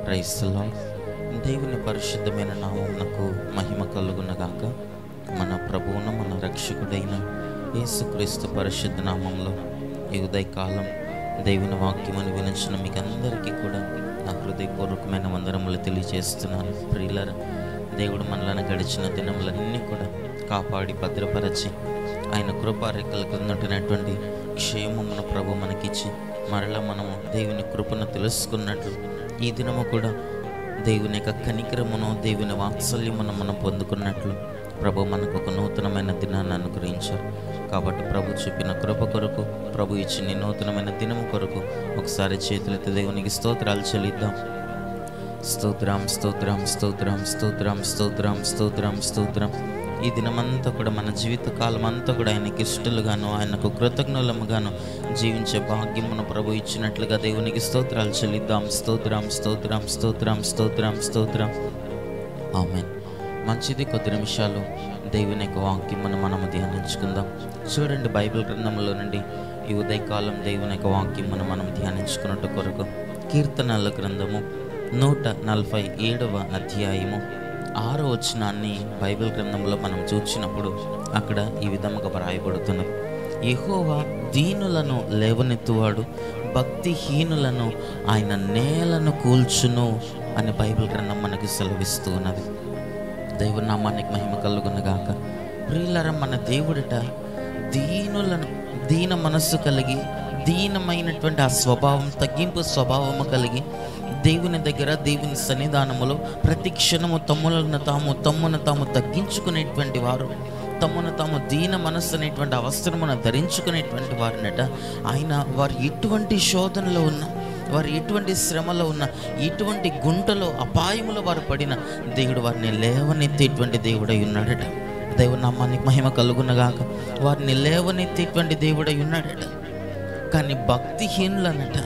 Praise the lord. దేవుని పరిశుద్ధమైన నామమునకు మహిమ కలుగునగాక. మన ప్రభువును మన రక్షకుడైన యేసుక్రీస్తు పరిశుద్ధ నామంలో ఈ ఉదయకాలం దేవుని వాక్యమును వినిచిన మీకు అందరికీ కూడా నా హృదయపూర్వకమైన వందనములు తెలియజేస్తున్నాను. ప్రియులారా, దేవుడు మనలను గడిచిన దినములన్నీ కూడా కాపాడి భద్రపరచి ఆయన కృపారేఖల కిందటువంటి క్షేమమును ప్రభు మనకిచ్చి మరలా మనము దేవుని కృపను తెలుసుకున్నట్లు ఈ దినము కూడా దేవుని యొక్క కనికరమును దేవుని వాత్సల్యమును మనం పొందుకున్నట్లు ప్రభు మనకు ఒక నూతనమైన దినాన్ని అనుగ్రహించారు. కాబట్టి ప్రభు చూపిన కృప కొరకు, ప్రభు ఇచ్చిన నూతనమైన దినము కొరకు ఒకసారి చేతులెత్తి దేవునికి స్తోత్రాలు చెల్లిద్దాం. స్తోత్రం స్తోత్రం స్తోత్రం స్తోత్రం స్తోత్రం స్తోత్రం స్తోత్రం. ఈ దినమంతా కూడా మన జీవిత కాలం అంతా కూడా ఆయనకి ఇష్టలుగాను ఆయనకు కృతజ్ఞులముగాను జీవించే భాగ్యమును ప్రభు ఇచ్చినట్లుగా దేవునికి స్తోత్రాలు చెల్లిద్దాం. స్తోత్రం స్తోత్రం స్తోత్రం స్తోత్రం స్తోత్రం. ఆమేన్. మంచిది, కొద్ది నిమిషాలు దేవుని యొక్క వాక్యమును మనము ధ్యానించుకుందాం. చూడండి, బైబిల్ గ్రంథంలో నుండి ఈ ఉదయకాలం దేవుని యొక్క వాక్యమును మనం ధ్యానించుకున్నట్టు కొరకు కీర్తనల గ్రంథము 147వ అధ్యాయము 6వ వచనాన్ని బైబిల్ గ్రంథంలో మనం చూసినప్పుడు అక్కడ ఈ విధముగా వ్రాయబడుతున్నది: యెహోవా దీనులను లేవనెత్తువాడు, భక్తిహీనులను ఆయన నేలను కూల్చును అని బైబిల్ గ్రంథం మనకి సెలవిస్తూ ఉన్నది. దేవుని నామానికి మహిమ కలుగునగాక. ప్రియులారా, మన దేవుడిట దీనులను, దీన మనస్సు కలిగి, దీనమైనటువంటి ఆ స్వభావం, తగ్గింపు స్వభావము కలిగి దేవుని దగ్గర, దేవుని సన్నిధానములో ప్రతి క్షణము తమ్మును తాము తగ్గించుకునేటువంటి వారు, తమ్మును తాము దీన మనస్సు అనేటువంటి అవసరమును ధరించుకునేటువంటి వారినట ఆయన, వారు ఎటువంటి శోధనలో ఉన్నా, వారు ఎటువంటి శ్రమలో ఉన్న, ఎటువంటి గుంటలో అపాయములో వారు పడిన దేవుడు వారిని లేవనెత్తేటువంటి దేవుడై ఉన్నాడట. దేవుని నామానికి మహిమ కలుగునగాక. వారిని లేవనెత్తేటువంటి దేవుడై ఉన్నాడట. కానీ భక్తిహీనులనట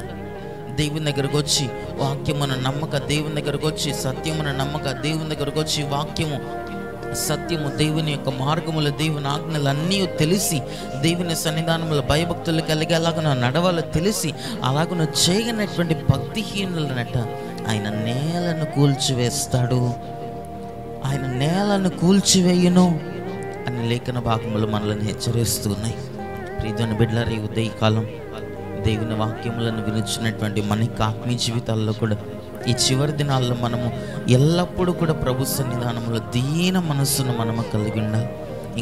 దేవుని దగ్గరకు వచ్చి వాక్యమును నమ్మక, దేవుని దగ్గరకు వచ్చి సత్యమును నమ్మక, దేవుని దగ్గరకు వచ్చి వాక్యము, సత్యము, దేవుని యొక్క మార్గములు, దేవుని ఆజ్ఞలు అన్నీ తెలిసి దేవుని సన్నిధానములు భయభక్తులు కలిగి అలాగను నడవాలో తెలిసి అలాగను చేయనటువంటి భక్తిహీనులనట ఆయన నేలను కూల్చివేస్తాడు, ఆయన నేలను కూల్చివేయును అని లేఖన భాగములు మనల్ని హెచ్చరిస్తున్నాయి. ప్రియమైన బిడ్డలారా, ఈ ఉదయకాలం దేవుని వాక్యములను వినిచినటువంటి మన ఆత్మీయ జీవితాల్లో కూడా ఈ చివరి దినాల్లో మనము ఎల్లప్పుడూ కూడా ప్రభు సన్నిధానంలో దీన మనస్సును మనము కలిగి ఉండాలి.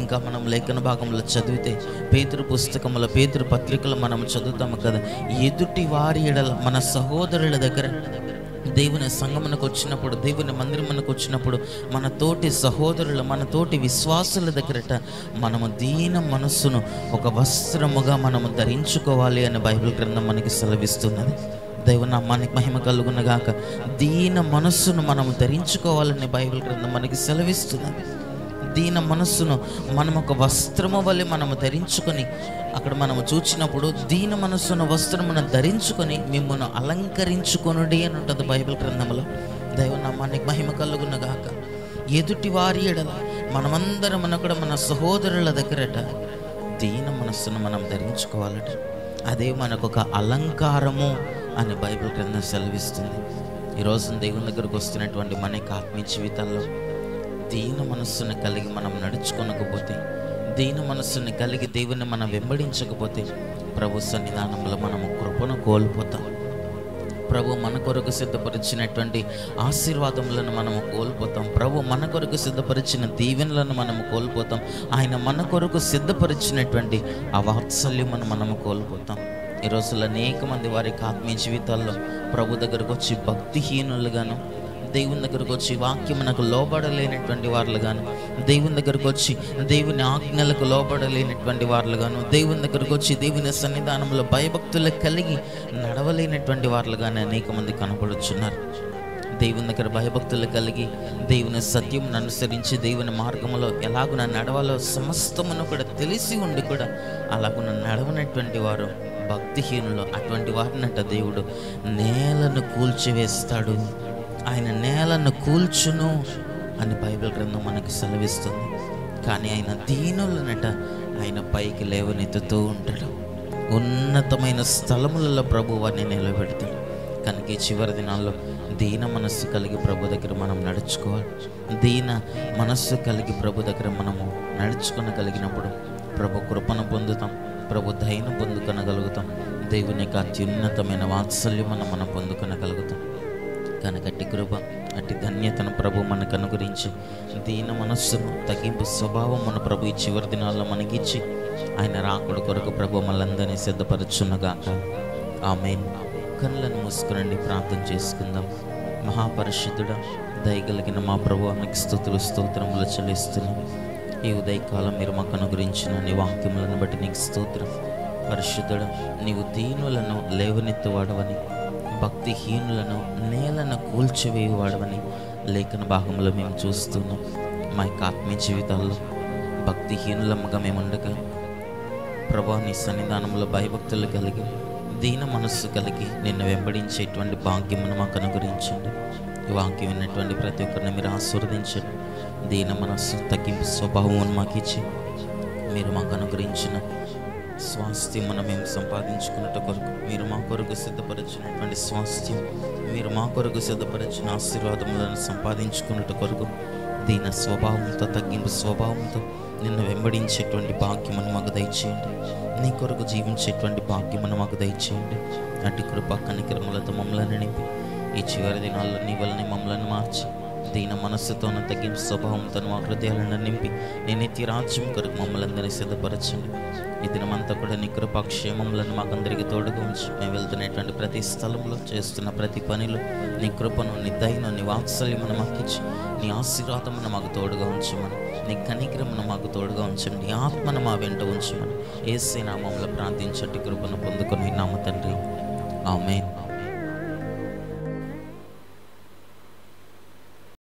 ఇంకా మనం లేఖన భాగంలో చదివితే పేతురు పుస్తకముల, పేతురు పత్రికలు మనం చదువుతాము కదా, ఎదుటి వారి ఎడల, మన సహోదరుల దగ్గర దేవుని సంగమునకు వచ్చినప్పుడు, దేవుని మందిరమునకు వచ్చినప్పుడు మన తోటి సహోదరులు, మన తోటి విశ్వాసుల దగ్గరట మనము దీన మనస్సును ఒక వస్త్రముగా మనము ధరించుకోవాలి అని బైబిల్ గ్రంథం మనకి సెలవిస్తున్నది. దేవుని నామానికి మహిమ కలుగునగాక. దీన మనస్సును మనము ధరించుకోవాలని బైబిల్ గ్రంథం మనకి సెలవిస్తున్నది. దీన మనస్సును మనం ఒక వస్త్రము వలె మనము ధరించుకొని, అక్కడ మనము చూచినప్పుడు దీన మనస్సును వస్త్రమును ధరించుకొని మిమ్మల్ని అలంకరించుకొనుడి అని ఉంటుంది బైబిల్ గ్రంథంలో. దేవుని నామానికి మహిమ కలుగునగాక. ఎదుటి వారి ఎడల మనమందరం కూడా మన సహోదరుల దగ్గరట దీన మనస్సును మనం ధరించుకోవాలట. అదే మనకు ఒక అలంకారము అని బైబిల్ గ్రంథం సెలవిస్తుంది. ఈరోజు దేవుని దగ్గరకు వస్తున్నటువంటి మన ఆత్మీయ జీవితాల్లో దీన మనస్సును కలిగి మనం నడుచుకోనకపోతే, దీన మనస్సుని కలిగి దేవుని మనం వెంబడించకపోతే ప్రభు సన్నిధానంలో మనము కృపను కోల్పోతాం. ప్రభు మన కొరకు సిద్ధపరిచినటువంటి ఆశీర్వాదములను మనము కోల్పోతాం. ప్రభు మన కొరకు సిద్ధపరిచిన దీవెనలను మనము కోల్పోతాం. ఆయన మన కొరకు సిద్ధపరిచినటువంటి ఆ వాత్సల్యమును మనము కోల్పోతాం. ఈ రోజుల్లో అనేక మంది వారి ఆత్మీయ జీవితాల్లో ప్రభు దగ్గరకు వచ్చి భక్తిహీనులుగాను, దేవుని దగ్గరకు వచ్చి వాక్యమునకు లోబడలేనటువంటి వారులుగాను, దేవుని దగ్గరకు వచ్చి దేవుని ఆజ్ఞలకు లోబడలేనటువంటి వారులుగాను, దేవుని దగ్గరకు వచ్చి దేవుని సన్నిధానంలో భయభక్తులు కలిగి నడవలేనటువంటి వారులుగానే అనేక మంది కనబడుచున్నారు. దేవుని దగ్గర భయభక్తులు కలిగి దేవుని సత్యమును అనుసరించి దేవుని మార్గంలో ఎలాగున నడవాలో సమస్తమును కూడా తెలిసి ఉండి కూడా అలాగున నడవనటువంటి వారు భక్తిహీనులు. అటువంటి వారినట దేవుడు నేలను కూల్చివేస్తాడు, ఆయన నేలను కూల్చును అని బైబిల్ గ్రంథం మనకు సెలవిస్తుంది. కానీ ఆయన దీనులనట ఆయన పైకి లేవనెత్తుతూ ఉంటాడు. ఉన్నతమైన స్థలములలో ప్రభు వారిని నిలబెడతాడు. కనుక ఈ చివరి దినాల్లో దీన మనస్సు కలిగి ప్రభు దగ్గర మనం నడుచుకోవాలి. దీన మనస్సు కలిగి ప్రభు దగ్గర మనము నడుచుకొనగలిగినప్పుడు ప్రభు కృపను పొందుతాం, ప్రభు దయను పొందుకొనగలుగుతాం, దేవుని యొక్క అత్యున్నతమైన వాత్సల్యం మనం పొందుకొనగలుగుతాం. కనుక అట్టి కృప, అట్టి ధన్యతను ప్రభు మనకు అనుగ్రహించి దీన మనస్సును, తగ్గింపు స్వభావం మన ప్రభు ఈ చివరి దినాల్లో మనకిచ్చి ఆయన రాకడ కొరకు ప్రభు మనందరినీ సిద్ధపరచున్నగాక. ఆమేన్. కళ్ళను మూసుకునండి, ప్రార్థన చేసుకుందాం. మహాపరిశుద్ధుడా, దయగలిగిన మా ప్రభు, మీకు స్తుతులు స్తోత్రములు చెల్లిస్తున్నాం. ఈ ఉదయకాలం మీరు మాకు అనుగ్రహించిన నీ వాక్యములను బట్టి నీకు స్తోత్రం. పరిశుద్ధుడా, నీవు దీనులను లేవనెత్తువాడవని, భక్తిహీనులను నేలను కూల్చివేయువాడవని లేఖన భాగంలో మేము చూస్తున్నాం. మా యొక్క ఆత్మీయ జీవితాల్లో భక్తిహీనులమ్మగా మేము ఉండగా ప్రభా నీ సన్నిధానంలో భయభక్తులు కలిగి దీన మనస్సు కలిగి నిన్ను వెంబడించేటువంటి భాగ్యమును మాకు అనుగ్రహించండి. ఈ వాక్యం విన్నటువంటి ప్రతి ఒక్కరిని మీరు ఆశీర్వదించండి. దీన మనస్సు, తగ్గింపు స్వభావం మాకు ఇచ్చి మీరు మాకు అనుగ్రహించిన స్వాస్థ్యమును మేము సంపాదించుకున్నట్టు కొరకు, మీరు మా కొరకు సిద్ధపరిచినటువంటి స్వాస్థ్యం, మీరు మా కొరకు సిద్ధపరిచిన ఆశీర్వాదములను సంపాదించుకున్నట్టు కొరకు దీన స్వభావంతో, తగ్గింపు స్వభావంతో నిన్ను వెంబడించేటువంటి భాగ్యమును మాకు దయచేయండి. నీ కొరకు జీవించేటువంటి భాగ్యమును మాకు దయచేయండి. అటు కృప కనికరములతో మమ్మల్ని నింపి ఈ చివరి దినాల్లో నీ వలన మమ్మల్ని మార్చి దీన మనస్సుతోనూ, తగ్గింపు స్వభావంతో మా హృదయాలను నింపి నీ నిత్య రాజ్యం కొరకు మమ్మల్ని అందరినీ సిద్ధపరచండి. ఈ దినమంతా కూడా నీ కృపా క్షేమములను మాకందరికీ తోడుగా ఉంచి మేము వెళ్తున్నటువంటి ప్రతి స్థలంలో, చేస్తున్న ప్రతి పనిలో నీ కృపను, నీ దయను, నీ వాత్సల్యమును మాకు ఇచ్చి నీ ఆశీర్వాదమును మాకు తోడుగా ఉంచమని, నీ కనికరమును మాకు తోడుగా ఉంచండి, నీ ఆత్మను మా వెంట ఉంచమని యేసు నామములో ప్రార్థించటి కృపను పొందుకొని నామ తండ్రి. ఆమేన్.